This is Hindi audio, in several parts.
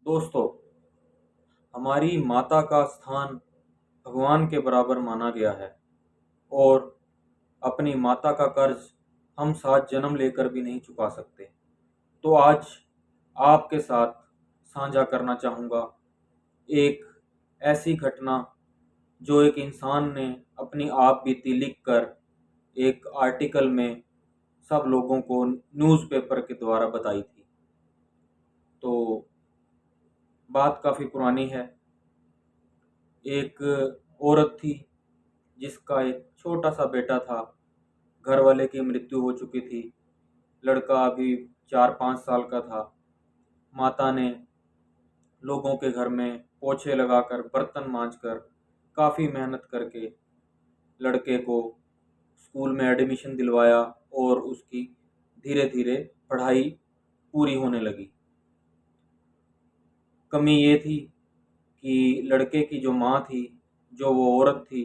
दोस्तों, हमारी माता का स्थान भगवान के बराबर माना गया है और अपनी माता का कर्ज हम 7 जन्म लेकर भी नहीं चुका सकते। तो आज आपके साथ साझा करना चाहूँगा एक ऐसी घटना जो एक इंसान ने अपनी आप बीती लिखकर एक आर्टिकल में सब लोगों को न्यूज़पेपर के द्वारा बताई थी। तो बात काफ़ी पुरानी है। एक औरत थी जिसका एक छोटा सा बेटा था। घर वाले की मृत्यु हो चुकी थी। लड़का अभी 4-5 साल का था। माता ने लोगों के घर में पोछे लगाकर बर्तन मांजकर काफ़ी मेहनत करके लड़के को स्कूल में एडमिशन दिलवाया और उसकी धीरे धीरे पढ़ाई पूरी होने लगी। कमी ये थी कि लड़के की जो माँ थी, जो वो औरत थी,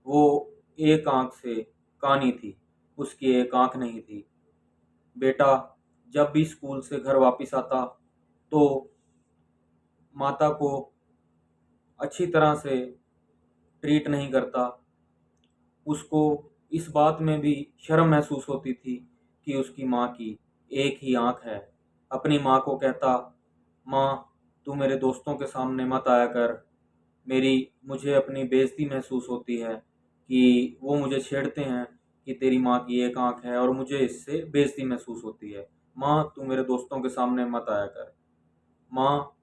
वो एक आंख से कानी थी, उसकी एक आंख नहीं थी। बेटा जब भी स्कूल से घर वापस आता तो माता को अच्छी तरह से ट्रीट नहीं करता। उसको इस बात में भी शर्म महसूस होती थी कि उसकी माँ की एक ही आंख है। अपनी माँ को कहता, माँ तू मेरे दोस्तों के सामने मत आया कर, मेरी मुझे अपनी बेइज्जती महसूस होती है कि वो मुझे छेड़ते हैं कि तेरी माँ की एक आंख है और मुझे इससे बेइज्जती महसूस होती है। माँ तू मेरे दोस्तों के सामने मत आया कर। माँ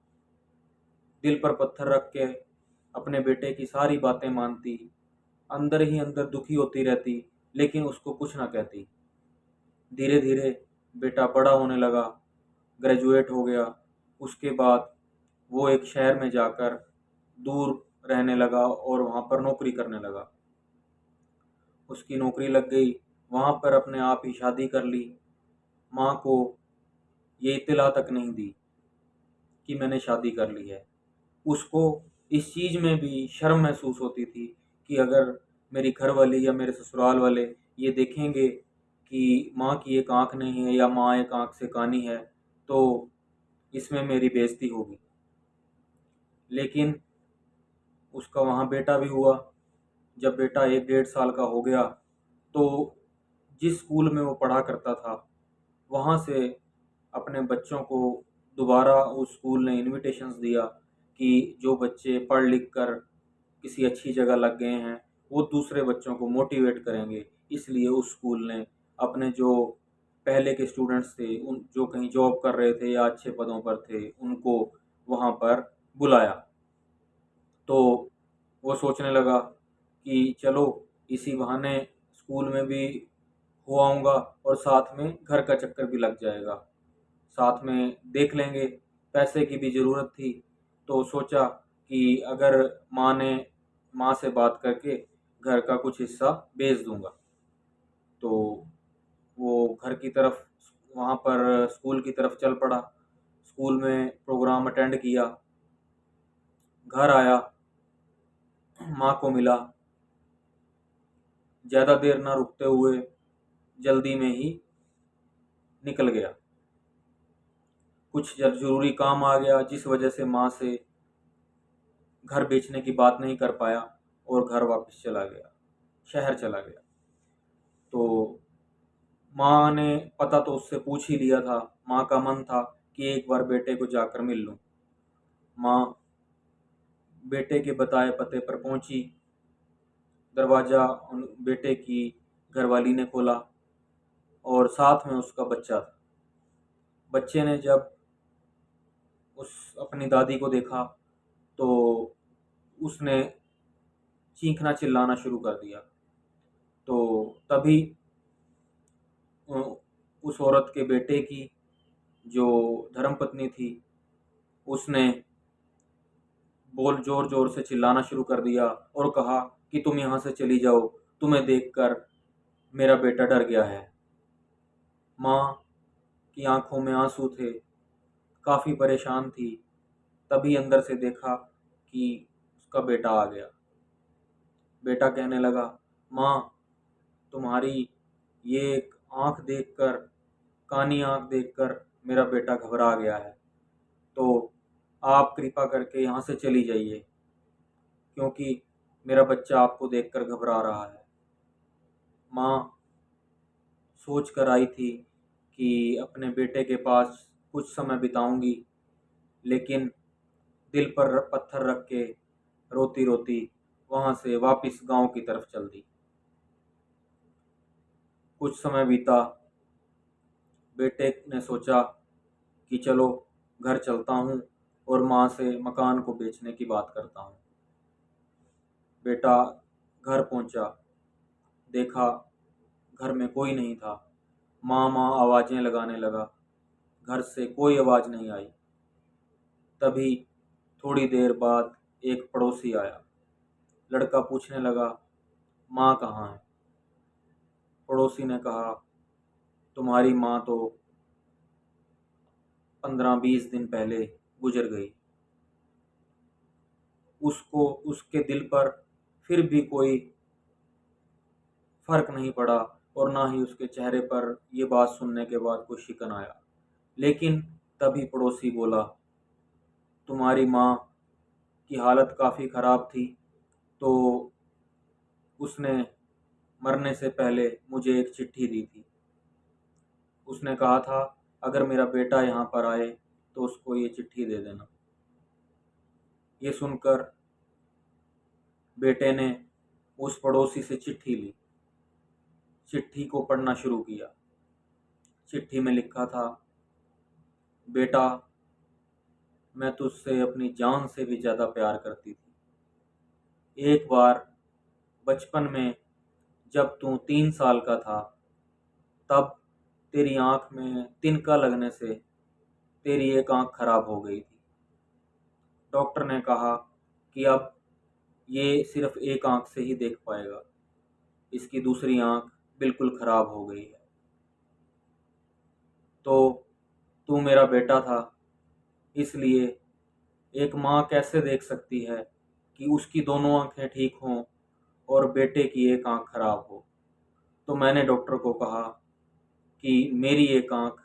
दिल पर पत्थर रख के अपने बेटे की सारी बातें मानती, अंदर ही अंदर दुखी होती रहती, लेकिन उसको कुछ ना कहती। धीरे धीरे बेटा बड़ा होने लगा, ग्रेजुएट हो गया। उसके बाद वो एक शहर में जाकर दूर रहने लगा और वहाँ पर नौकरी करने लगा। उसकी नौकरी लग गई, वहाँ पर अपने आप ही शादी कर ली। माँ को ये इत्तला तक नहीं दी कि मैंने शादी कर ली है। उसको इस चीज़ में भी शर्म महसूस होती थी कि अगर मेरी घरवाली या मेरे ससुराल वाले ये देखेंगे कि माँ की एक आंख नहीं है या माँ एक आंख से कानी है तो इसमें मेरी बेइज्जती होगी। लेकिन उसका वहाँ बेटा भी हुआ। जब बेटा 1-1.5 साल का हो गया तो जिस स्कूल में वो पढ़ा करता था वहाँ से अपने बच्चों को दोबारा उस स्कूल ने इनविटेशंस दिया कि जो बच्चे पढ़ लिख कर किसी अच्छी जगह लग गए हैं वो दूसरे बच्चों को मोटिवेट करेंगे। इसलिए उस स्कूल ने अपने जो पहले के स्टूडेंट्स थे, उन जो कहीं जॉब कर रहे थे या अच्छे पदों पर थे, उनको वहाँ पर बुलाया। तो वो सोचने लगा कि चलो इसी बहाने स्कूल में भी हो आऊँगा और साथ में घर का चक्कर भी लग जाएगा। साथ में देख लेंगे। पैसे की भी ज़रूरत थी तो सोचा कि अगर माँ से बात करके घर का कुछ हिस्सा बेच दूंगा। तो वो घर की तरफ वहाँ पर स्कूल की तरफ चल पड़ा। स्कूल में प्रोग्राम अटेंड किया। घर आया, माँ को मिला। ज़्यादा देर ना रुकते हुए जल्दी में ही निकल गया। कुछ जब ज़रूरी काम आ गया जिस वजह से माँ से घर बेचने की बात नहीं कर पाया और घर वापस चला गया, शहर चला गया। तो माँ ने पता तो उससे पूछ ही लिया था। माँ का मन था कि एक बार बेटे को जाकर मिल लूँ। माँ बेटे के बताए पते पर पहुंची। दरवाज़ा उन बेटे की घरवाली ने खोला और साथ में उसका बच्चा था। बच्चे ने जब उस अपनी दादी को देखा तो उसने चीखना चिल्लाना शुरू कर दिया। तो तभी उस औरत के बेटे की जो धर्मपत्नी थी उसने बोल जोर जोर से चिल्लाना शुरू कर दिया और कहा कि तुम यहाँ से चली जाओ, तुम्हें देखकर मेरा बेटा डर गया है। माँ की आंखों में आंसू थे, काफ़ी परेशान थी। तभी अंदर से देखा कि उसका बेटा आ गया। बेटा कहने लगा, माँ तुम्हारी ये एक आँख देखकर, कानी आँख देखकर मेरा बेटा घबरा गया है। तो आप कृपा करके यहाँ से चली जाइए, क्योंकि मेरा बच्चा आपको देखकर घबरा रहा है। माँ सोच कर आई थी कि अपने बेटे के पास कुछ समय बिताऊंगी, लेकिन दिल पर पत्थर रख के रोती रोती वहाँ से वापस गांव की तरफ चल दी। कुछ समय बीता। बेटे ने सोचा कि चलो घर चलता हूँ और माँ से मकान को बेचने की बात करता हूँ। बेटा घर पहुँचा, देखा घर में कोई नहीं था। माँ माँ आवाज़ें लगाने लगा, घर से कोई आवाज़ नहीं आई। तभी थोड़ी देर बाद एक पड़ोसी आया। लड़का पूछने लगा, माँ कहाँ है? पड़ोसी ने कहा, तुम्हारी माँ तो 15-20 दिन पहले गुजर गई। उसको उसके दिल पर फिर भी कोई फर्क नहीं पड़ा और ना ही उसके चेहरे पर यह बात सुनने के बाद कोई शिकन आया। लेकिन तभी पड़ोसी बोला, तुम्हारी माँ की हालत काफ़ी ख़राब थी, तो उसने मरने से पहले मुझे एक चिट्ठी दी थी। उसने कहा था अगर मेरा बेटा यहाँ पर आए तो उसको ये चिट्ठी दे देना। ये सुनकर बेटे ने उस पड़ोसी से चिट्ठी ली, चिट्ठी को पढ़ना शुरू किया। चिट्ठी में लिखा था, बेटा मैं तुझसे अपनी जान से भी ज़्यादा प्यार करती थी। एक बार बचपन में जब तू 3 साल का था, तब तेरी आँख में तिनका लगने से तेरी एक आँख खराब हो गई थी। डॉक्टर ने कहा कि अब ये सिर्फ एक आँख से ही देख पाएगा, इसकी दूसरी आँख बिल्कुल खराब हो गई है। तो तू मेरा बेटा था, इसलिए एक माँ कैसे देख सकती है कि उसकी दोनों आँखें ठीक हों और बेटे की एक आँख खराब हो। तो मैंने डॉक्टर को कहा कि मेरी एक आँख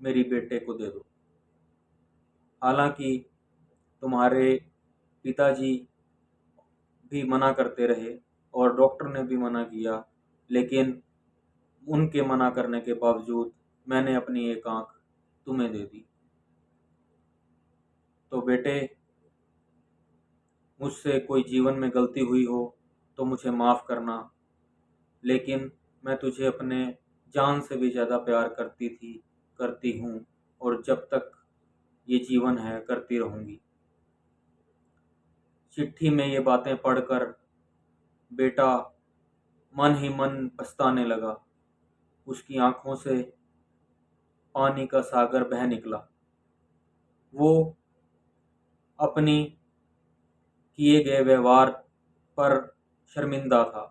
मेरी बेटे को दे दो। हालांकि तुम्हारे पिताजी भी मना करते रहे और डॉक्टर ने भी मना किया, लेकिन उनके मना करने के बावजूद मैंने अपनी एक आँख तुम्हें दे दी। तो बेटे, मुझसे कोई जीवन में गलती हुई हो तो मुझे माफ़ करना, लेकिन मैं तुझे अपने जान से भी ज़्यादा प्यार करती थी, करती हूँ, और जब तक ये जीवन है करती रहूँगी। चिट्ठी में ये बातें पढ़कर बेटा मन ही मन पछताने लगा। उसकी आंखों से पानी का सागर बह निकला। वो अपनी किए गए व्यवहार पर शर्मिंदा था।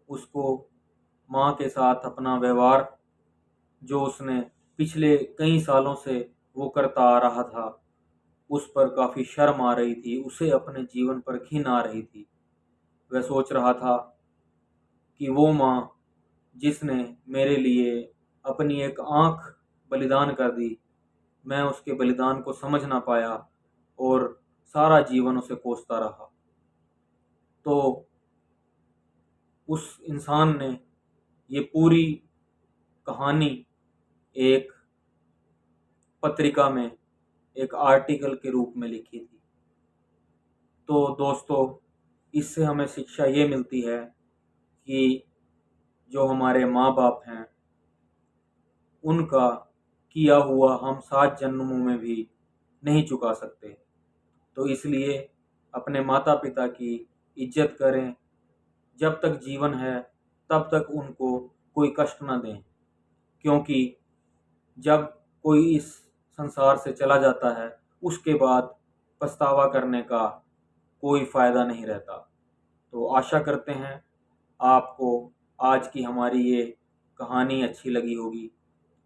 उसको माँ के साथ अपना व्यवहार जो उसने पिछले कई सालों से वो करता आ रहा था, उस पर काफ़ी शर्म आ रही थी। उसे अपने जीवन पर घिन आ रही थी। वह सोच रहा था कि वो माँ जिसने मेरे लिए अपनी एक आँख बलिदान कर दी, मैं उसके बलिदान को समझ ना पाया और सारा जीवन उसे कोसता रहा। तो उस इंसान ने ये पूरी कहानी एक पत्रिका में एक आर्टिकल के रूप में लिखी थी। तो दोस्तों, इससे हमें शिक्षा ये मिलती है कि जो हमारे माँ बाप हैं, उनका किया हुआ हम 7 जन्मों में भी नहीं चुका सकते। तो इसलिए अपने माता पिता की इज्जत करें। जब तक जीवन है तब तक उनको कोई कष्ट न दें, क्योंकि जब कोई इस संसार से चला जाता है उसके बाद पछतावा करने का कोई फ़ायदा नहीं रहता। तो आशा करते हैं आपको आज की हमारी ये कहानी अच्छी लगी होगी।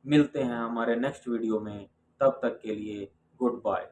मिलते हैं हमारे नेक्स्ट वीडियो में, तब तक के लिए गुड बाय।